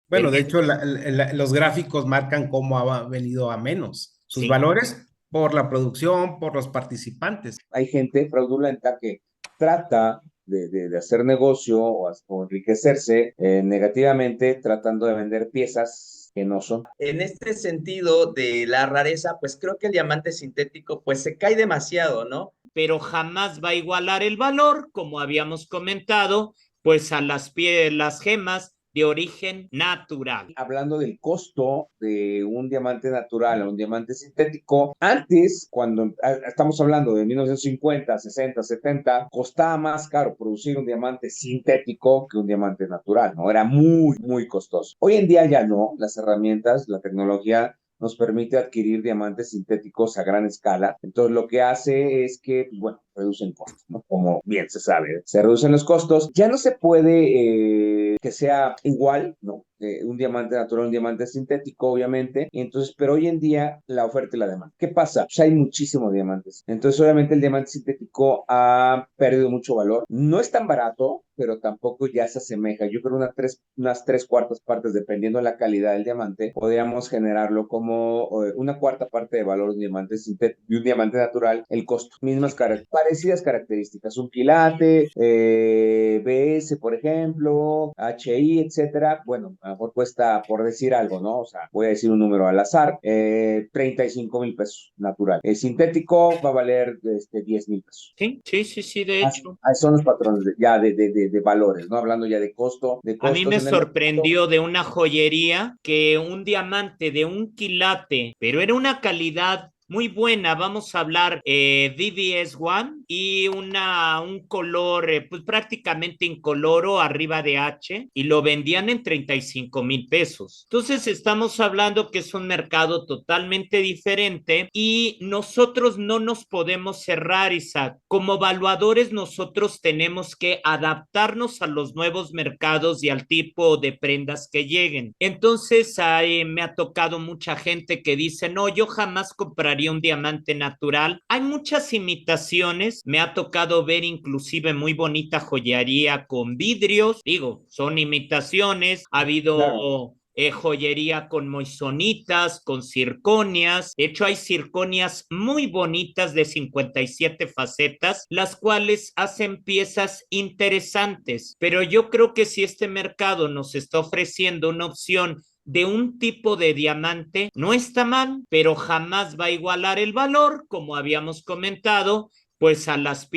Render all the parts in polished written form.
Bueno, de Vendiendo. hecho, los gráficos marcan cómo ha venido a menos sus Sí. valores por la producción, por los participantes. Hay gente fraudulenta que trata de hacer negocio o enriquecerse negativamente tratando de vender piezas que no son. En este sentido de la rareza, pues creo que el diamante sintético pues se cae demasiado, ¿no? Pero jamás va a igualar el valor, como habíamos comentado, pues a las gemas de origen natural. Hablando del costo de un diamante natural a un diamante sintético, antes, cuando estamos hablando de 1950, 60, 70, costaba más caro producir un diamante sintético que un diamante natural, ¿no? Era muy, muy costoso. Hoy en día ya no, las herramientas, la tecnología nos permite adquirir diamantes sintéticos a gran escala. Entonces, lo que hace es que, pues, bueno, reducen costos, ¿no? Como bien se sabe, se reducen los costos. Ya no se puede que sea igual, ¿no? Un diamante natural, un diamante sintético, obviamente. Y entonces, pero hoy en día la oferta y la demanda. ¿Qué pasa? Pues hay muchísimos diamantes. Entonces, obviamente el diamante sintético ha perdido mucho valor. No es tan barato, pero tampoco ya se asemeja. Yo creo unas tres cuartas partes, dependiendo de la calidad del diamante, podríamos generarlo como una cuarta parte de valor de un diamante sintético y un diamante natural, el costo. Parecidas características. Un quilate, BS, por ejemplo, HI, etcétera. Bueno, a lo mejor cuesta, por decir algo, ¿no? O sea, voy a decir un número al azar, 35,000 pesos natural. El sintético va a valer 10,000 pesos. Sí, sí, sí, sí, de Así, hecho. así son los patrones ya de valores, ¿no? Hablando ya de costo, de A mí costos me en el mercado. sorprendió de una joyería que un diamante de un quilate, pero era una calidad muy buena, vamos a hablar DDS1 y un color pues prácticamente incoloro arriba de H y lo vendían en 35,000 pesos. Entonces estamos hablando que es un mercado totalmente diferente y nosotros no nos podemos cerrar, Isaac. Como evaluadores nosotros tenemos que adaptarnos a los nuevos mercados y al tipo de prendas que lleguen. Entonces me ha tocado mucha gente que dice, no, yo jamás compraría un diamante natural. Hay muchas imitaciones, me ha tocado ver inclusive muy bonita joyería con vidrios, digo, son imitaciones, ha Claro. habido joyería con moisonitas, con circonias. De hecho, hay circonias muy bonitas de 57 facetas, las cuales hacen piezas interesantes. Pero yo creo que si este mercado nos está ofreciendo una opción de un tipo de diamante, no está mal, pero jamás va a igualar el valor, como habíamos comentado, pues a las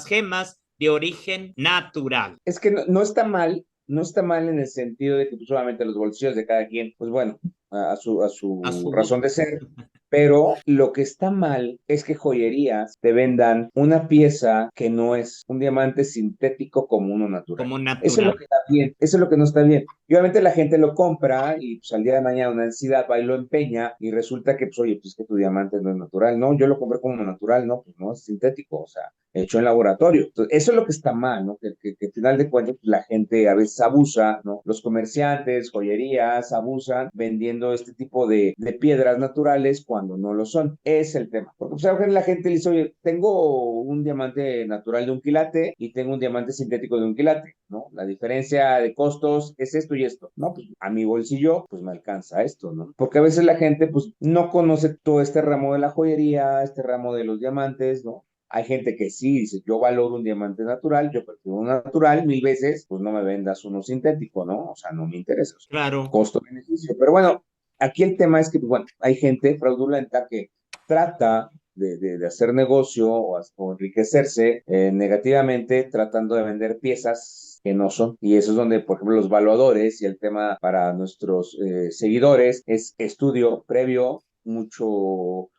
gemas de origen natural. Es que no está mal, no está mal en el sentido de que pues, solamente los bolsillos de cada quien, pues bueno, a A su su razón gusto. de ser. Pero lo que está mal es que joyerías te vendan una pieza que no es un diamante sintético como uno natural. Como Eso es lo natural. que está bien, eso es lo que no está bien. Y obviamente la gente lo compra y pues al día de mañana una necesidad va y lo empeña y resulta que, pues oye, pues es que tu diamante no es natural. No, yo lo compré como natural, no, pues no, es sintético, o sea, hecho en laboratorio. Entonces, eso es lo que está mal, ¿no? Que al final de cuentas pues, la gente a veces abusa, ¿no? Los comerciantes, joyerías, abusan vendiendo este tipo de piedras naturales cuando no lo son. Es el tema. Porque pues, a la gente le dice, oye, tengo un diamante natural de un quilate y tengo un diamante sintético de un quilate, ¿no? La diferencia de costos es esto y esto. No, pues a mi bolsillo, pues me alcanza esto, ¿no? Porque a veces la gente, pues, no conoce todo este ramo de la joyería, este ramo de los diamantes, ¿no? Hay gente que sí dice, yo valoro un diamante natural, yo prefiero un natural 1000 veces, pues no me vendas uno sintético, ¿no? O sea, no me interesa, o sea, Claro. costo-beneficio. Pero bueno, aquí el tema es que, pues, bueno, hay gente fraudulenta que trata de hacer negocio o enriquecerse negativamente tratando de vender piezas que no son. Y eso es donde, por ejemplo, los valuadores y el tema para nuestros seguidores es estudio previo, mucho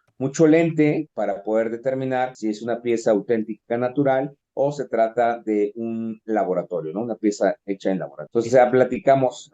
lente para poder determinar si es una pieza auténtica natural o se trata de un laboratorio, ¿no? Una pieza hecha en laboratorio. Entonces ya platicamos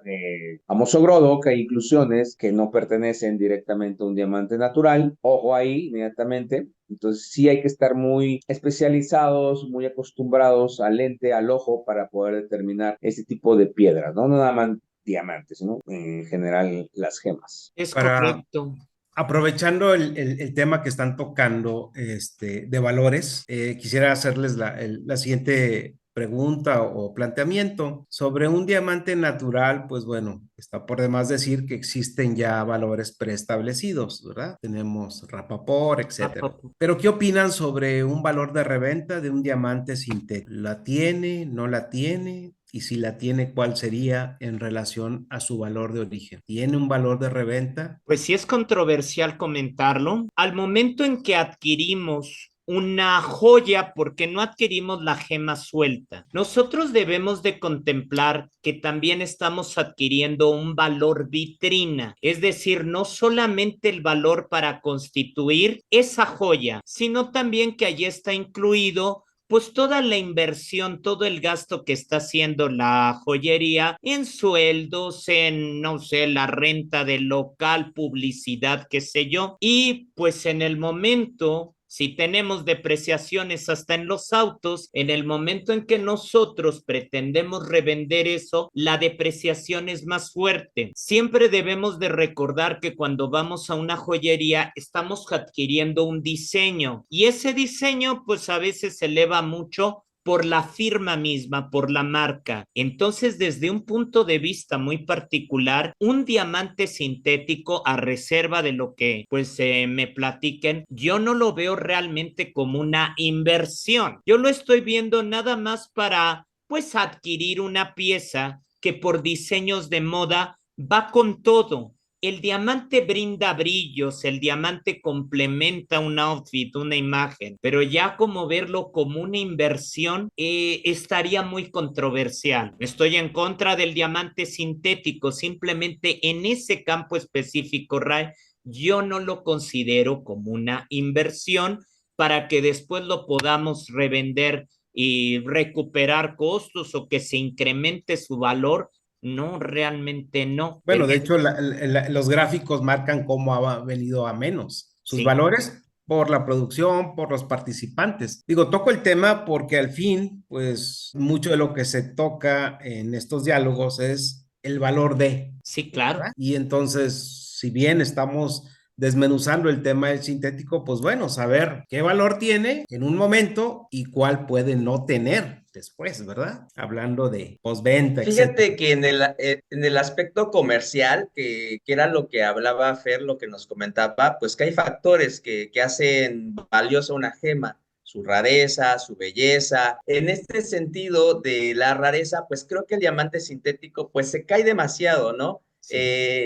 a mozo grodo que hay inclusiones que no pertenecen directamente a un diamante natural. Ojo ahí inmediatamente. Entonces sí hay que estar muy especializados, muy acostumbrados al lente, al ojo para poder determinar este tipo de piedras, ¿no? No nada más diamantes, ¿no? En general las gemas. Es Para correcto. aprovechando el tema que están tocando de valores, quisiera hacerles la siguiente pregunta o planteamiento. Sobre un diamante natural, pues bueno, está por demás decir que existen ya valores preestablecidos, ¿verdad? Tenemos Rapaport, etcétera. Pero ¿qué opinan sobre un valor de reventa de un diamante sintético? ¿La tiene? ¿No la tiene? Y si la tiene, ¿cuál sería en relación a su valor de origen? ¿Tiene un valor de reventa? Pues sí es controversial comentarlo. Al momento en que adquirimos una joya, porque no adquirimos la gema suelta, nosotros debemos de contemplar que también estamos adquiriendo un valor vitrina, es decir, no solamente el valor para constituir esa joya, sino también que allí está incluido pues toda la inversión, todo el gasto que está haciendo la joyería en sueldos, en, no sé, la renta del local, publicidad, qué sé yo. Y pues en el momento, si tenemos depreciaciones hasta en los autos, en el momento en que nosotros pretendemos revender eso, la depreciación es más fuerte. Siempre debemos de recordar que cuando vamos a una joyería estamos adquiriendo un diseño y ese diseño pues a veces se eleva mucho por la firma misma, por la marca. Entonces, desde un punto de vista muy particular, un diamante sintético a reserva de lo que pues me platiquen, yo no lo veo realmente como una inversión. Yo lo estoy viendo nada más para pues adquirir una pieza que por diseños de moda va con todo. El diamante brinda brillos, el diamante complementa un outfit, una imagen, pero ya como verlo como una inversión estaría muy controversial. Estoy en contra del diamante sintético, simplemente en ese campo específico, Ray, yo no lo considero como una inversión para que después lo podamos revender y recuperar costos o que se incremente su valor. No, realmente no. Bueno, de hecho, los gráficos marcan cómo ha venido a menos sus Sí, valores por la producción, por los participantes. Digo, toco el tema porque al fin, pues, mucho de lo que se toca en estos diálogos es el valor de, sí, claro. ¿verdad? Y entonces, si bien estamos desmenuzando el tema del sintético, pues bueno, saber qué valor tiene en un momento y cuál puede no tener después, ¿verdad? Hablando de postventa, etcétera. Fíjate que en el aspecto comercial, que era lo que hablaba Fer, lo que nos comentaba, pues que hay factores que hacen valiosa una gema, su rareza, su belleza. En este sentido de la rareza, pues creo que el diamante sintético pues se cae demasiado, ¿no? Sí.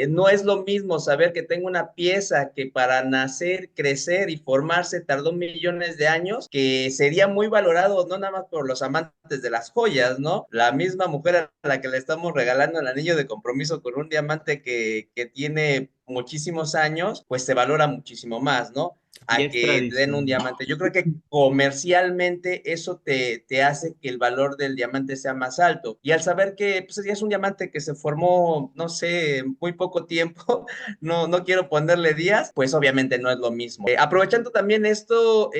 No es lo mismo saber que tengo una pieza que para nacer, crecer y formarse tardó millones de años, que sería muy valorado no nada más por los amantes de las joyas, ¿no? La misma mujer a la que le estamos regalando el anillo de compromiso con un diamante que tiene muchísimos años, pues se valora muchísimo más, ¿no? Y A es que te den un tradición. diamante. Yo creo que comercialmente eso te hace que el valor del diamante sea más alto. Y al saber que pues, ya es un diamante que se formó, no sé, en muy poco tiempo, no quiero ponerle días, pues obviamente no es lo mismo. Aprovechando también esto,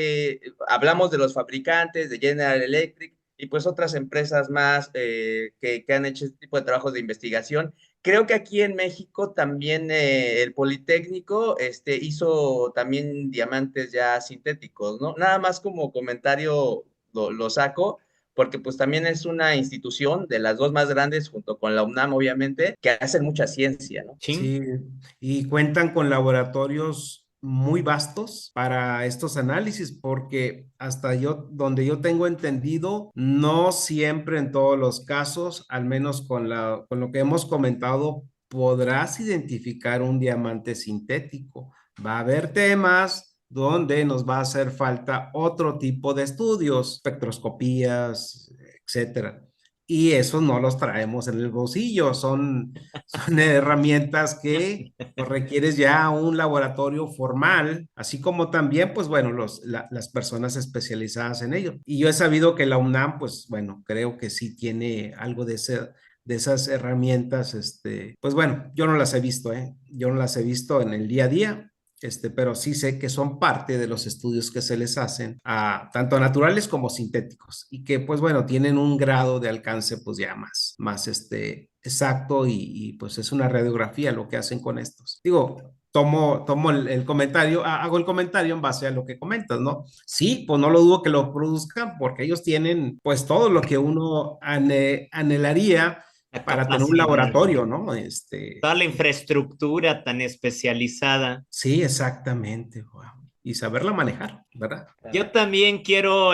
hablamos de los fabricantes, de General Electric y pues otras empresas más que han hecho este tipo de trabajos de investigación. Creo que aquí en México también el Politécnico hizo también diamantes ya sintéticos, ¿no? Nada más como comentario lo saco, porque pues también es una institución de las dos más grandes, junto con la UNAM, obviamente, que hacen mucha ciencia, ¿no? Sí. Sí, y cuentan con laboratorios muy vastos para estos análisis, porque hasta yo, donde yo tengo entendido, no siempre en todos los casos, al menos con lo que hemos comentado, podrás identificar un diamante sintético. Va a haber temas donde nos va a hacer falta otro tipo de estudios, espectroscopías, etcétera. Y esos no los traemos en el bolsillo, son herramientas que pues, requieres ya un laboratorio formal, así como también, pues bueno, las personas especializadas en ello. Y yo he sabido que la UNAM, pues bueno, creo que sí tiene algo de esas herramientas, pues bueno, yo no las he visto, ¿eh? Yo no las he visto en el día a día, pero sí sé que son parte de los estudios que se les hacen a tanto naturales como sintéticos y que pues bueno, tienen un grado de alcance pues ya más exacto y pues es una radiografía lo que hacen con estos. Digo, tomo el comentario, hago el comentario en base a lo que comentas, ¿no? Sí, pues no lo dudo que lo produzcan porque ellos tienen pues todo lo que uno anhelaría La para tener un capacidad, laboratorio, ¿no? toda la infraestructura tan especializada. Sí, exactamente, wow. Y saberla manejar, ¿verdad? Yo también quiero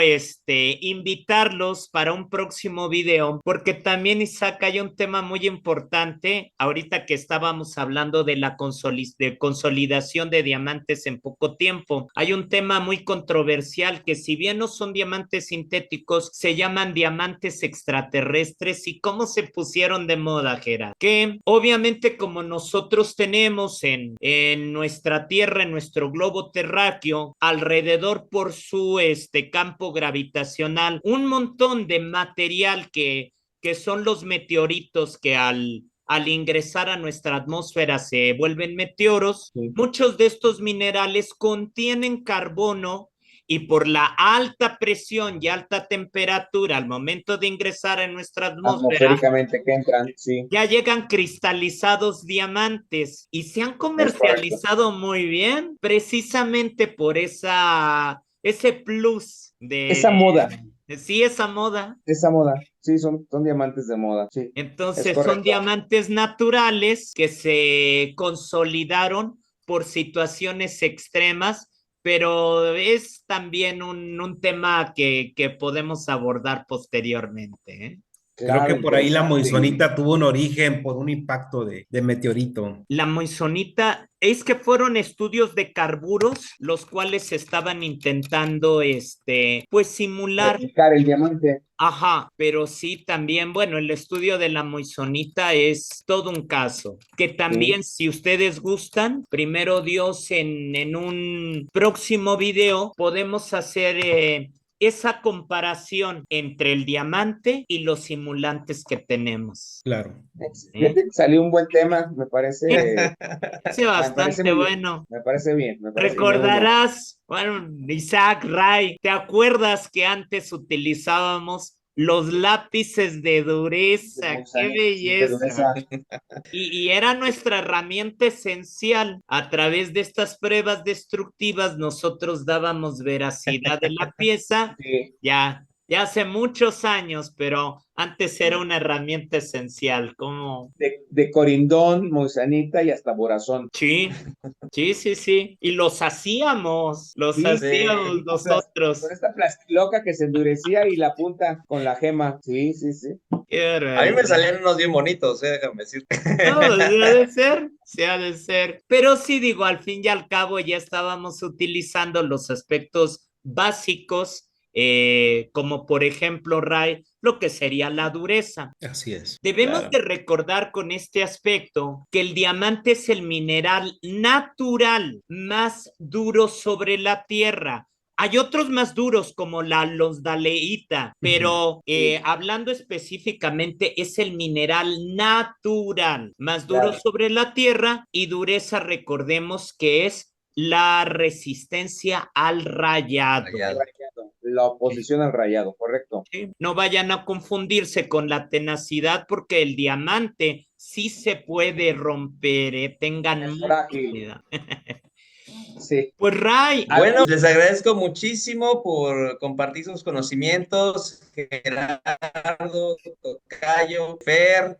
invitarlos para un próximo video, porque también, Isaac, hay un tema muy importante, ahorita que estábamos hablando de la consolidación de diamantes en poco tiempo. Hay un tema muy controversial que, si bien no son diamantes sintéticos, se llaman diamantes extraterrestres. ¿Y cómo se pusieron de moda, Gerard? Que obviamente, como nosotros tenemos en nuestra Tierra, en nuestro globo terráqueo, alrededor por su campo gravitacional, un montón de material que son los meteoritos que al ingresar a nuestra atmósfera se vuelven meteoros. Sí. Muchos de estos minerales contienen carbono y por la alta presión y alta temperatura al momento de ingresar en nuestra atmósfera, Atmosféricamente que entran, sí, ya llegan cristalizados diamantes y se han es correcto. comercializado muy bien precisamente por ese plus Esa moda, sí, esa moda. esa moda, sí, son diamantes de moda, sí, es Entonces son correcto. diamantes naturales que se consolidaron por situaciones extremas, pero es también un tema que podemos abordar posteriormente, ¿eh? Creo que Claro, por ahí la interesante. moisonita tuvo un origen por un impacto de meteorito. La moisonita es que fueron estudios de carburos los cuales estaban intentando pues simular. Replicar el diamante. Ajá, pero sí también, bueno, el estudio de la moisonita es todo un caso, que también, Sí. si ustedes gustan, primero Dios, en un próximo video podemos hacer esa comparación entre el diamante y los simulantes que tenemos. Claro. ¿Eh? Fíjate que salió un buen tema, me parece, Sí, me parece bastante muy bien, bueno. me parece bien, me parece y me uno. Recordarás, bueno, Isaac, Ray, ¿te acuerdas que antes utilizábamos los lápices de De dureza? ¡Qué Monsanto, sí, de belleza! dureza. Y era nuestra herramienta esencial. A través de estas pruebas destructivas, nosotros dábamos veracidad de la pieza. Sí. Ya hace muchos años, pero antes era una herramienta esencial. ¿Cómo? De corindón, moisanita y hasta borazón. Sí, sí, sí, sí. Y los Sí, hacíamos con nosotros. esta plastiloca que se endurecía y la punta con la gema. Sí, sí, sí. Qué A mí me barbaridad. salían unos bien bonitos, déjame decirte. No, sí ha de ser, sí ha de ser. Pero sí digo, al fin y al cabo ya estábamos utilizando los aspectos básicos, como por ejemplo, Ray, lo que sería la dureza. Así es. Debemos Claro. de recordar con este aspecto que el diamante es el mineral natural más duro sobre la Tierra. Hay otros más duros como los daleita, pero Sí, hablando específicamente es el mineral natural más duro claro. sobre la Tierra, y dureza, recordemos que es la resistencia al rayado. Al Rayado. rayado. La oposición al rayado, correcto. ¿Sí? No vayan a confundirse con la tenacidad, porque el diamante sí se puede romper, tengan Es mucho frágil. cuidado. Sí. Pues Ray, Bueno, les agradezco muchísimo por compartir sus conocimientos, Gerardo, Tocayo, Fer.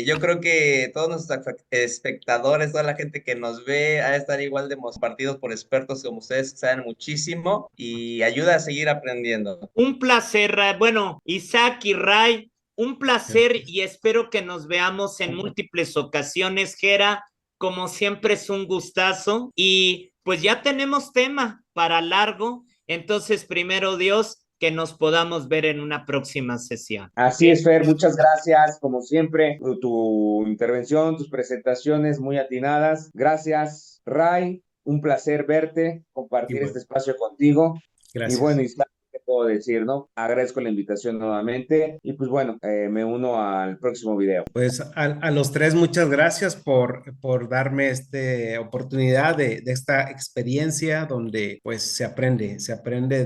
Yo creo que todos nuestros espectadores, toda la gente que nos ve, ha de estar igual de partidos por expertos como ustedes, que saben muchísimo y ayuda a seguir aprendiendo. un placer, Ray. Bueno, Isaac y Ray, un placer y espero que nos veamos en múltiples ocasiones, Gera. Como siempre es un gustazo y pues ya tenemos tema para largo, entonces primero Dios, que nos podamos ver en una próxima sesión. Así es, Fer, muchas gracias, como siempre, tu intervención, tus presentaciones muy atinadas. Gracias, Ray, un placer verte, compartir Igual. este espacio contigo. Y bueno, Gracias. Isaac, que puedo decir, ¿no? Agradezco la invitación nuevamente y pues bueno, me uno al próximo video. Pues a los tres, muchas gracias por darme esta oportunidad de esta experiencia donde pues se aprende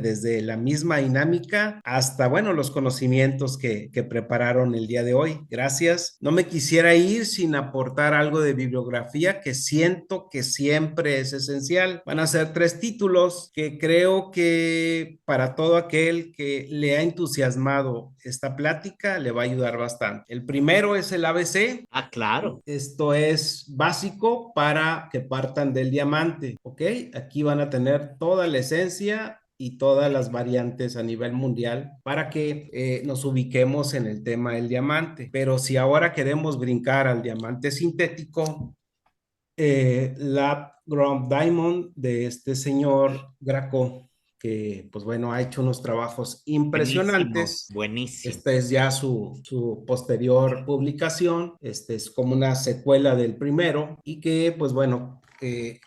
desde la misma dinámica hasta, bueno, los conocimientos que prepararon el día de hoy. Gracias. No me quisiera ir sin aportar algo de bibliografía que siento que siempre es esencial. Van a ser 3 títulos que creo que para todo aquel que le ha entusiasmado esta plática le va a ayudar bastante. El primero es el ABC. Ah, claro. Esto es básico para que partan del diamante, ¿ok? Aquí van a tener toda la esencia y todas las variantes a nivel mundial para que nos ubiquemos en el tema del diamante. Pero si ahora queremos brincar al diamante sintético, Lab Ground Diamond de este señor Graco, que pues bueno, ha hecho unos trabajos Buenísimos, impresionantes. buenísimos. Esta es ya su posterior publicación. Este es como una secuela del primero y que pues bueno,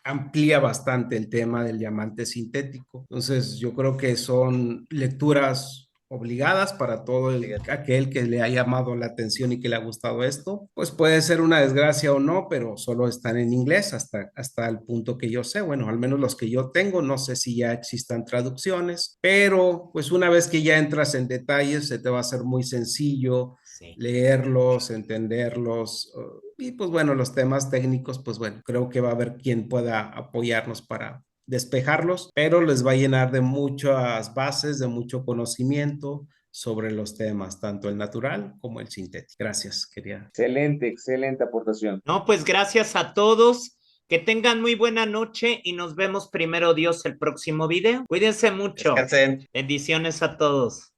amplía bastante el tema del diamante sintético. Entonces yo creo que son lecturas obligadas para todo aquel que le ha llamado la atención y que le ha gustado esto. Pues puede ser una desgracia o no, pero solo están en inglés hasta el punto que yo sé. Bueno, al menos los que yo tengo, no sé si ya existan traducciones, pero pues una vez que ya entras en detalles, se te va a hacer muy sencillo leerlos, entenderlos. Y pues bueno, los temas técnicos, pues bueno, creo que va a haber quien pueda apoyarnos para despejarlos, pero les va a llenar de muchas bases, de mucho conocimiento sobre los temas, tanto el natural como el sintético. Gracias, quería. Excelente, excelente aportación. No, pues gracias a todos. Que tengan muy buena noche y nos vemos primero Dios el próximo video. Cuídense mucho. Descansen. Bendiciones a todos.